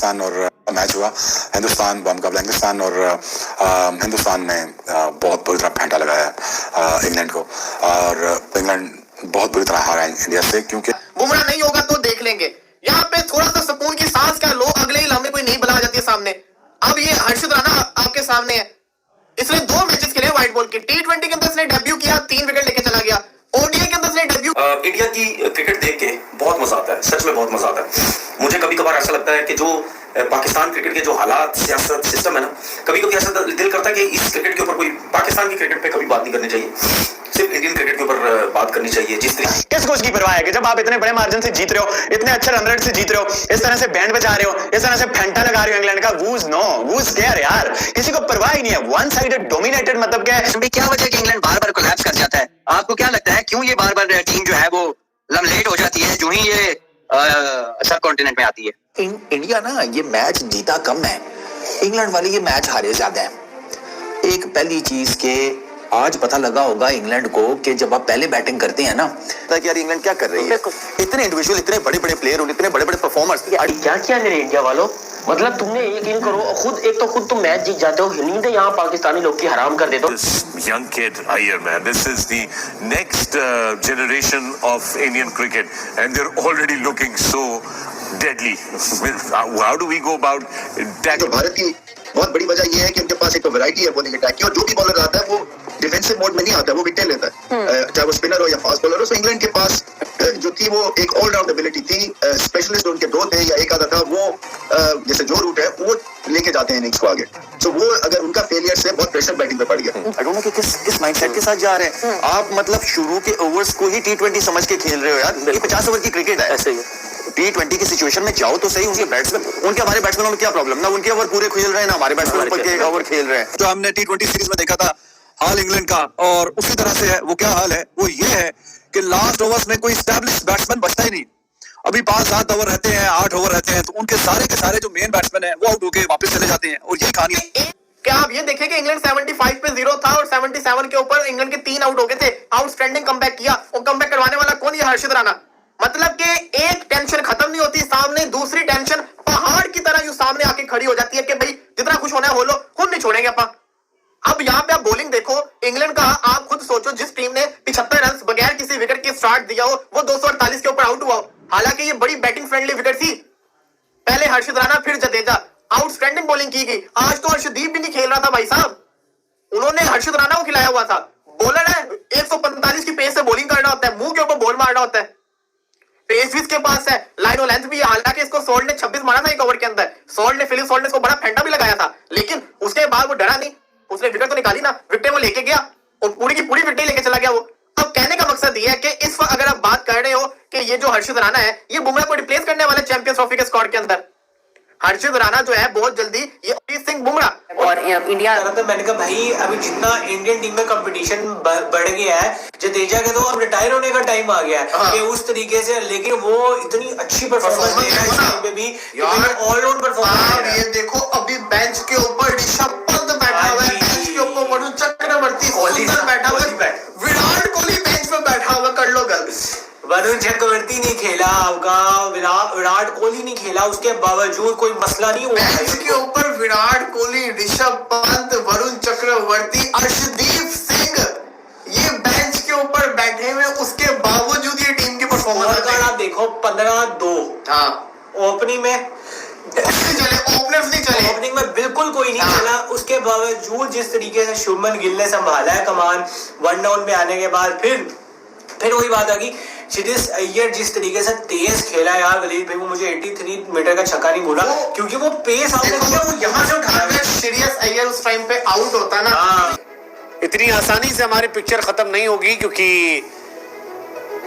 अफगानिस्तान और मैच हुआ, हिंदुस्तान मुकाबला इंग्लिस्तान, और हिंदुस्तान ने बहुत बुरी तरह फेंटा लगाया इंग्लैंड को, और इंग्लैंड बहुत बुरी तरह हारा इंडिया से, क्योंकि बुमराह नहीं होगा तो देख लेंगे। यहाँ पे थोड़ा सा सुकून की सांस क्या लो, अगले ही लम्हे कोई नई बला जाती है सामने। अब ये हर्षित राणा आपके सामने है, इसने 2 मैचेस खेले व्हाइट बॉल के। T20 के अंदर इसने डेब्यू किया, 3 विकेट लेके चला गया। ओडीआई के अंदर इसने डेब्यू इंडिया की क्रिकेट देख के बहुत मजा आता है, सच में बहुत मजा आता है। मुझे कभी कभार ऐसा लगता है कि जो पाकिस्तान क्रिकेट के जो हालात, सियासत, सिस्टम है ना, कभी कभी ऐसा दिल करता है कि इस क्रिकेट के ऊपर कोई पाकिस्तान की क्रिकेट पे कभी बात नहीं करनी चाहिए, सिर्फ इंडियन क्रिकेट के ऊपर बात करनी चाहिए। जिस तरीके किस कुछ की परवाह है कि जब आप इतने बड़े मार्जिन से जीत रहे हो, इतने अच्छे रन रेट से जीत रहे हो, इस तरह से बैंड बजा रहे हो, इस तरह से फेंटा लगा रहे हो इंग्लैंड का, वूज केयर यार, किसी को परवाह ही नहीं है। वन साइडेड डोमिनेटेड मतलब क्या वजह कि इंग्लैंड बार बार कोलैप्स कर जाता है? आपको क्या लगता है क्यों ये बार बार टीम जो है वो लेट हो जाती है जो ही ये सब कॉन्टिनेंट में आती है? इंडिया ना ये मैच जीता कम है, इंग्लैंड वाले ये मैच हारे ज्यादा है। एक पहली चीज के आज पता लगा होगा इंग्लैंड को कि जब आप पहले बैटिंग करते हैं ना, तो यार इंग्लैंड क्या कर रही है, इतने इंडिविजुअल, इतने बड़े बड़े प्लेयर और इतने बड़े बड़े परफॉर्मर्स, क्या किया मेरे इंडिया वालों। मतलब तुमने यकीन करो, खुद तुम मैच जीत जाते हो, नींद यहाँ पाकिस्तानी लोग की हराम कर देते हो। This young kid Iyer, man, this is the next generation of Indian cricket, and they're already looking so deadly. How do we go about tackling? तो भारत की बहुत बड़ी वजह यह है कि उनके पास एक तो वैरायटी है बॉलिंग अटैक की, और जो भी बॉलर आता है वो डिफेंसिव मोड में नहीं आता है, वो विकेट लेता है, चाहे वो स्पिनर हो या फास्ट बॉलर हो। तो इंग्लैंड के पास जो थी वो एक ऑलराउंड एबिलिटी थी, स्पेशलिस्ट उनके 2 थे या एक आधा था, वो जैसे जो रूट है वो लेके जाते हैं इनिंग्स को आगे। तो वो अगर उनका फेलियर से बहुत प्रेशर बैटिंग पे पड़ गया। आई डोंट नो कि किस माइंडसेट के साथ जा रहे हैं आप, मतलब शुरू के ओवर्स को ही T20 समझ के खेल रहे हो यार, ये 50 ओवर की क्रिकेट है। ऐसे ही T20 की सिचुएशन में जाओ तो सही, उनके बैट्समैन, उनके हमारे बैट्समैनों में क्या प्रॉब्लम, ना उनके ओवर पूरे खेल रहे हैं ना हमारे बैट्समैन के ओवर खेल रहे हैं। जो हमने T20 सीरीज में देखा था हाल इंग्लैंड का, और उसी तरह से है। वो क्या हाल है, वो ये है कि लास्ट ओवर्स में कोई एस्टैब्लिश्ड बैट्समैन बचता ही नहीं। अभी 5-7 ओवर रहते हैं, 8 ओवर रहते हैं, तो उनके सारे के सारे जो मेन बैट्समैन हैं वो आउट होके वापस चले जाते हैं, और ये कहानी है। क्या आप ये देखें कि इंग्लैंड 75 पे 0 था और 77 के ऊपर इंग्लैंड के 3 आउट हो गए थे। आउटस्टैंडिंग कमबैक किया, और कमबैक करवाने वाला कौन? ये हर्षित राणा। मतलब कि एक टेंशन खत्म नहीं होती, सामने दूसरी टेंशन पहाड़ की तरह यूं सामने आके खड़ी हो जाती है कि भाई जितना कुछ होना है हो लो, खुद नहीं छोड़ेंगे अपन। अब यहाँ पे आप बॉलिंग देखो इंग्लैंड का, आप खुद सोचो जिस टीम ने 75 रन बगैर किसी विकेट के स्टार्ट दिया हो, वो 248 के ऊपर आउट हुआ हो। हालांकि ये बड़ी बैटिंग फ्रेंडली विकेट थी, पहले हर्षित राणा फिर जडेजा, आउटस्टैंडिंग बॉलिंग की गई। आज तो हर्षदीप भी नहीं खेल रहा था भाई साहब, उन्होंने हर्षित राणा को खिलाया हुआ था। बॉलर है 145 की पेस से बॉलिंग करना होता है, मुंह के ऊपर बॉल मारना होता है, पेस भी इसके पास है, लाइन और लेंथ भी है। हालांकि इसको सोल्ट ने 26 मारा था एक ओवर के अंदर, फिलिप सोल्ट ने इसको बड़ा फेंटा भी लगाया था, लेकिन उसके बाद वो डरा नहीं, उसने विकेट तो निकाली ना, विकेट वो लेके गया और पूरी की पूरी विकेट लेके चला गया वो। अब कहने का मकसद ये है कि इस वक्त अगर आप बात कर रहे हो कि ये जो हर्षित राणा है ये बुमराह को रिप्लेस करने वाला चैंपियंस ट्रॉफी के स्क्वाड के अंदर, हर्षित राणा जो है बहुत जल्दी ये अभिजीत सिंह बुमराह और इंडिया। तो मैंने कहा भाई अभी जितना इंडियन टीम में कंपटीशन बढ़ गया है, जडेजा के तो अब रिटायर होने का टाइम आ गया है कि उस तरीके से, लेकिन वो इतनी अच्छी परफॉर्मेंस दे रहा है इस टाइम पे भी, ऑलराउंड परफॉर्मेंस। ये देखो अभी बेंच के ऊपर ऋषभ पंत बैठा हुआ है, बेंच के ऊपर वरुण चक्रवर्ती बैठा हुआ है, विराट कोहली बेंच पे बैठा हुआ, कर लो गल। वरुण चक्रवर्ती नहीं खेला होगा, विराट कोहली नहीं खेला, उसके बावजूद कोई मसला नहीं हुआ। बेंच के ऊपर विराट कोहली, ऋषभ पंत, वरुण चक्रवर्ती, अर्शदीप सिंह, ये बेंच के ऊपर बैठे हुए, उसके बावजूद ये टीम की परफॉर्मेंस आप देखो 15-2। हाँ, ओपनिंग में ओपनिंग में बिल्कुल कोई नहीं खेला, उसके बावजूद जिस तरीके से शुभमन गिल ने संभाला है कमान 1 डाउन पे आने के बाद, फिर वही बात आ गई। श्रेयस अय्यर जिस तरीके से तेज खेला यार, वलीद भाई वो मुझे 83 मीटर का छक्का नहीं भूला, क्योंकि वो पेस आपने वो यहाँ से उठाकर श्रेयस अय्यर उस टाइम पे आउट होता ना। इतनी आसानी से हमारी पिक्चर खत्म नहीं होगी, क्योंकि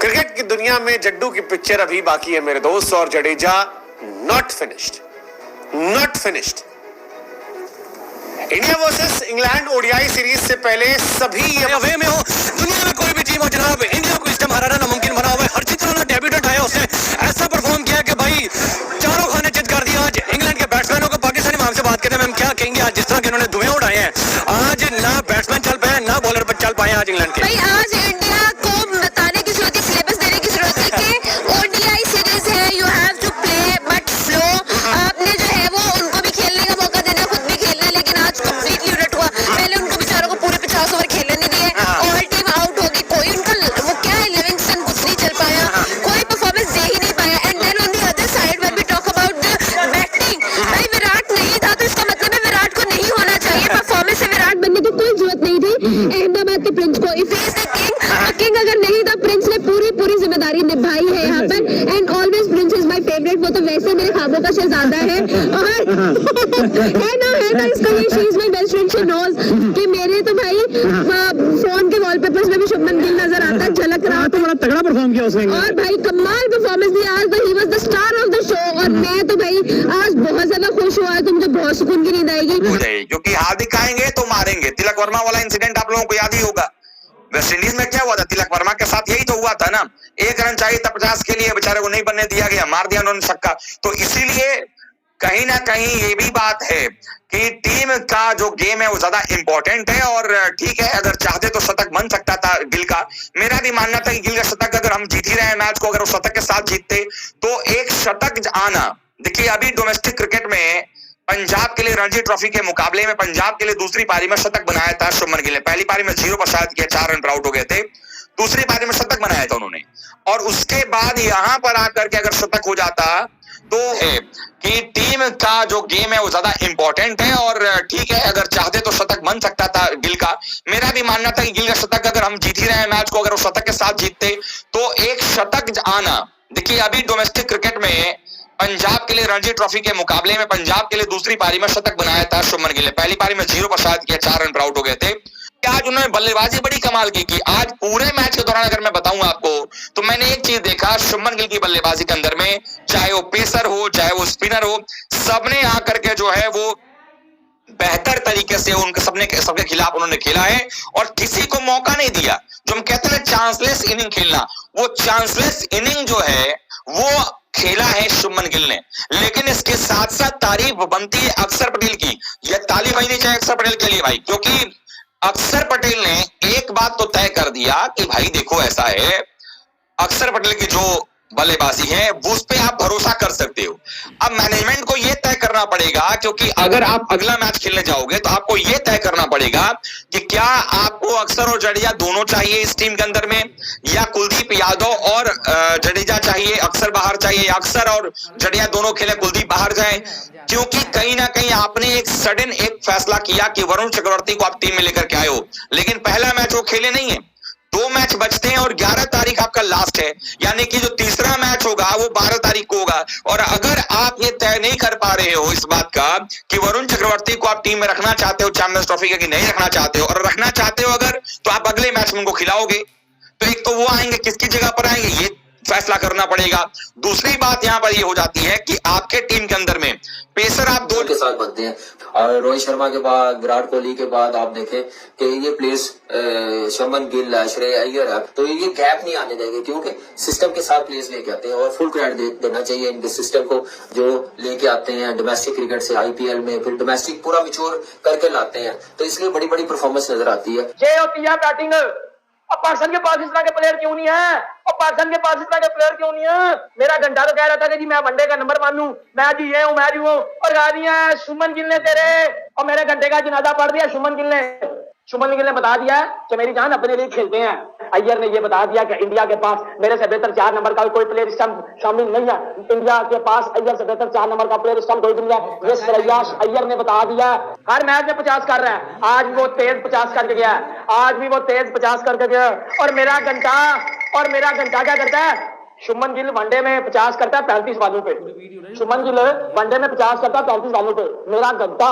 क्रिकेट की दुनिया में जड्डू की पिक्चर अभी बाकी है मेरे दोस्त, और Jadeja not finished. India versus England ODI series से पहले सभी अवे में हो, दुनिया में कोई भी टीम हो जनाब, इंडिया को इस टाइम हराना नामुमकिन बना हुआ है। हर्षित राणा डेब्यूटेंट आया, उसने ऐसा परफॉर्म किया कि भाई चारों खाने चित कर दिया। आज इंग्लैंड के बैट्समैनों को पाकिस्तानी माम से बात करते हैं, हम क्या कहेंगे आज जिस तरह के इन्होंने धुएं उड़ाए हैं, आज ना बैट्समैन चल पाए ना बॉलर पर चल पाए आज इंग्लैंड के। भाई आज इंडिया को बताने की जरूरत है, सिलेबस देने की जरूरत है कि ओडीआई सीरीज है, you have to play but slow. आपने जो है दादा है और है ना इसका ये she is my best friend, she knows कि मेरे तो भाई फोन के वॉलपेपर्स में भी शुभमन गिल नजर आता है, झलक रहा था। बड़ा तगड़ा परफॉर्म किया उसने और भाई कमाल परफॉर्मेंस दिया आज, तो he was the star of the show. और मैं तो भाई आज बहुत ज्यादा खुश हुआ है, तो मुझे बहुत सुकून की नींद आएगी क्योंकि हार्दिक आएंगे तो मारेंगे। तिलक वर्मा वाला इंसिडेंट आप लोगों को याद ही होगा, वेस्ट इंडीज में क्या हुआ था, तिलक वर्मा के साथ यही तो हुआ था ना। 1 रन चाहिए था 50 के लिए, बेचारे को नहीं बनने दिया गया, मार दिया उन्होंने छक्का। तो इसीलिए कहीं ना कहीं ये भी बात है कि टीम का जो गेम है वो ज्यादा इंपॉर्टेंट है। और ठीक है, अगर चाहते तो शतक बन सकता था गिल का। मेरा भी मानना था कि गिल का शतक, अगर हम जीत ही रहे हैं मैच को, अगर वो शतक के साथ जीतते तो एक शतक आना। देखिए अभी डोमेस्टिक क्रिकेट में पंजाब के लिए रणजी ट्रॉफी के मुकाबले में पंजाब के लिए दूसरी पारी में शतक बनाया था शुभमन गिल ने। पहली पारी में 0 पर शायद किया, 4 रन आउट हो गए थे। दूसरी पारी में शतक बनाया था उन्होंने, और उसके बाद यहां पर आकर के अगर शतक हो जाता तो है कि टीम का जो गेम है वो ज्यादा इंपॉर्टेंट है। और ठीक है, अगर चाहते तो शतक बन सकता था गिल का। मेरा भी मानना था कि गिल का शतक, अगर हम जीत ही रहे हैं मैच को, अगर वो शतक के साथ जीतते तो एक शतक आना। देखिए अभी डोमेस्टिक क्रिकेट में पंजाब के लिए रणजी ट्रॉफी के मुकाबले में पंजाब के लिए दूसरी पारी में शतक बनाया था शुभमन गिल ने। पहली पारी में 0 पर शायद किया, 4 रन आउट हो गए थे। आज उन्होंने बल्लेबाजी बड़ी कमाल की आज पूरे मैच के दौरान अगर मैं बताऊं आपको, तो मैंने एक चीज देखा शुभमन गिल की बल्लेबाजी के अंदर में, चाहे वो पेसर हो चाहे वो स्पिनर हो, सबने आकर के जो है वो बेहतर तरीके से उनके सबके खिलाफ उन्होंने खेला है और किसी को मौका नहीं दिया। जो हम कहते हैं चांसलेस इनिंग खेलना, वो चांसलेस इनिंग जो है वो खेला है शुभमन गिल ने। लेकिन इसके साथ साथ तारीफ बनती है अक्षर पटेल की। यह ताली बजनी चाहिए अक्षर पटेल के लिए भाई, क्योंकि अक्षर पटेल ने एक बात तो तय कर दिया कि भाई देखो ऐसा है, अक्षर पटेल की जो बल्लेबाजी है वो उस पे आप भरोसा कर सकते हो। अब मैनेजमेंट को यह तय करना पड़ेगा, क्योंकि अगर आप अगला मैच खेलने जाओगे तो आपको यह तय करना पड़ेगा कि क्या आपको अक्षर और जडेजा दोनों चाहिए इस टीम के अंदर में, या कुलदीप यादव और जडेजा चाहिए, अक्षर बाहर चाहिए, अक्षर और जडेजा दोनों खेले कुलदीप बाहर जाए। क्योंकि कहीं ना कहीं आपने एक सडन एक फैसला किया कि वरुण चक्रवर्ती को आप टीम में लेकर के आए हो, लेकिन पहला मैच वो खेले नहीं है। 2 मैच बचते हैं और 11 तारीख आपका लास्ट है, यानी कि जो तीसरा मैच होगा वो 12 तारीख को होगा। और अगर आप ये तय नहीं कर पा रहे हो इस बात का कि वरुण चक्रवर्ती को आप टीम में रखना चाहते हो चैंपियंस ट्रॉफी का कि नहीं रखना चाहते हो, और रखना चाहते हो अगर, तो आप अगले मैच में उनको खिलाओगे, तो एक तो वो आएंगे, किसकी जगह पर आएंगे ये फैसला करना पड़ेगा। दूसरी बात यहाँ पर ये हो जाती है कि आपके टीम के अंदर में पेसर आप 2 के साथ बनते हैं, और रोहित शर्मा के बाद विराट कोहली के बाद आप देखें कि ये प्लेयर्स शुभमन गिल, श्रेयस अय्यर है, तो ये गैप नहीं आने देंगे, क्योंकि सिस्टम के साथ प्लेयर्स लेके आते हैं। और फुल क्रेडिट देना चाहिए इनके सिस्टम को जो लेके आते हैं डोमेस्टिक क्रिकेट से आईपीएल में, फिर डोमेस्टिक पूरा मिच्योर करके लाते हैं, तो इसलिए बड़ी बड़ी परफॉर्मेंस नजर आती है। ये होती है बैटिंग। अब पाकिस्तान के पास इस तरह के प्लेयर क्यों नहीं है? और पाकिस्तान के पास इस तरह के प्लेयर क्यों नहीं है? मेरा घंटा तो कह रहा था कि जी मैं वनडे का नंबर मान लूं, मैं जी ये हूं, मैं जी हूं, और गा दिया शुभमन गिल ने तेरे, और मेरे घंटे का जनाजा पढ़ दिया शुभमन गिल ने। शुभमन गिल ने बता दिया कि मेरी जान अपने लिए खेलते हैं। अय्यर ने ये बता दिया कि इंडिया के पास मेरे से बेहतर 4 नंबर का कोई प्लेयर इस टाइम शामिल नहीं है। इंडिया के पास अय्यर से बेहतर 4 नंबर का प्लेयर इस टाइम कोई नहीं है। ये श्रेयस अय्यर ने बता दिया। हर मैच में 50 कर रहा है, आज भी वो तेज 50 करके गया, आज भी वो तेज 50 करके गया। और मेरा घंटा क्या करता है? शुभमन गिल वनडे में 50 करता है 35 बालों पे। शुभमन गिल वनडे में 50 करता है 35 बालों पे। मेरा घंटा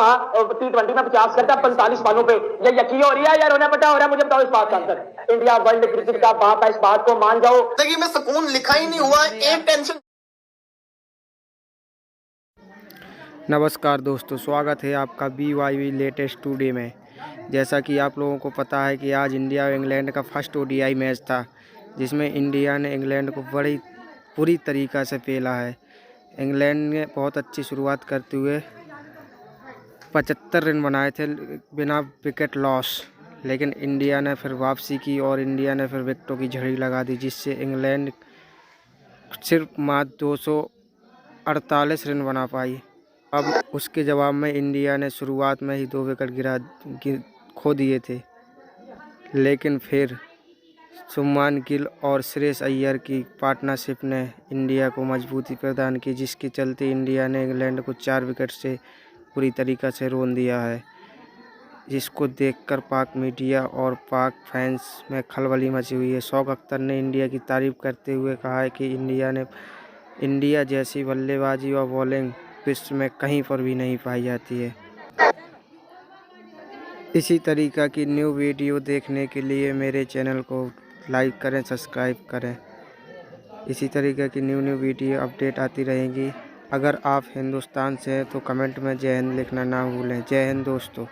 T20 में 50 करता है 45 बालों पे। ये यकीन हो रही है या रोना पटा हो रहा है? मुझे बताओ इस बात का आंसर। इंडिया वर्ल्ड क्रिकेट का बाप है, इस बात को मान जाओ। जिंदगी में सुकून लिखा ही नहीं हुआ, एक टेंशन। नमस्कार दोस्तों, स्वागत है आपका BYV लेटेस्ट टुडे में। जैसा कि आप लोगों को पता है कि आज इंडिया और इंग्लैंड का फर्स्ट ODI मैच था, जिसमें इंडिया ने इंग्लैंड को बड़ी पूरी तरीक़ा से पेला है। इंग्लैंड ने बहुत अच्छी शुरुआत करते हुए 75 रन बनाए थे बिना विकेट लॉस, लेकिन इंडिया ने फिर वापसी की और इंडिया ने फिर विकेटों की झड़ी लगा दी, जिससे इंग्लैंड सिर्फ मात्र 248 रन बना पाई। अब उसके जवाब में इंडिया ने शुरुआत में ही 2 विकेट खो दिए थे, लेकिन फिर शुभमन गिल और श्रेयस अय्यर की पार्टनरशिप ने इंडिया को मजबूती प्रदान की, जिसके चलते इंडिया ने इंग्लैंड को 4 विकेट से पूरी तरीक़ा से रोन दिया है, जिसको देखकर पाक मीडिया और पाक फैंस में खलबली मची हुई है। शौक अख्तर ने इंडिया की तारीफ़ करते हुए कहा है कि इंडिया जैसी बल्लेबाजी और बॉलिंग विश्व में कहीं पर भी नहीं पाई जाती है। इसी तरीक़ा की न्यू वीडियो देखने के लिए मेरे चैनल को लाइक करें, सब्सक्राइब करें। इसी तरीक़े की न्यू वीडियो अपडेट आती रहेंगी। अगर आप हिंदुस्तान से हैं तो कमेंट में जय हिंद लिखना ना भूलें। जय हिंद दोस्तों।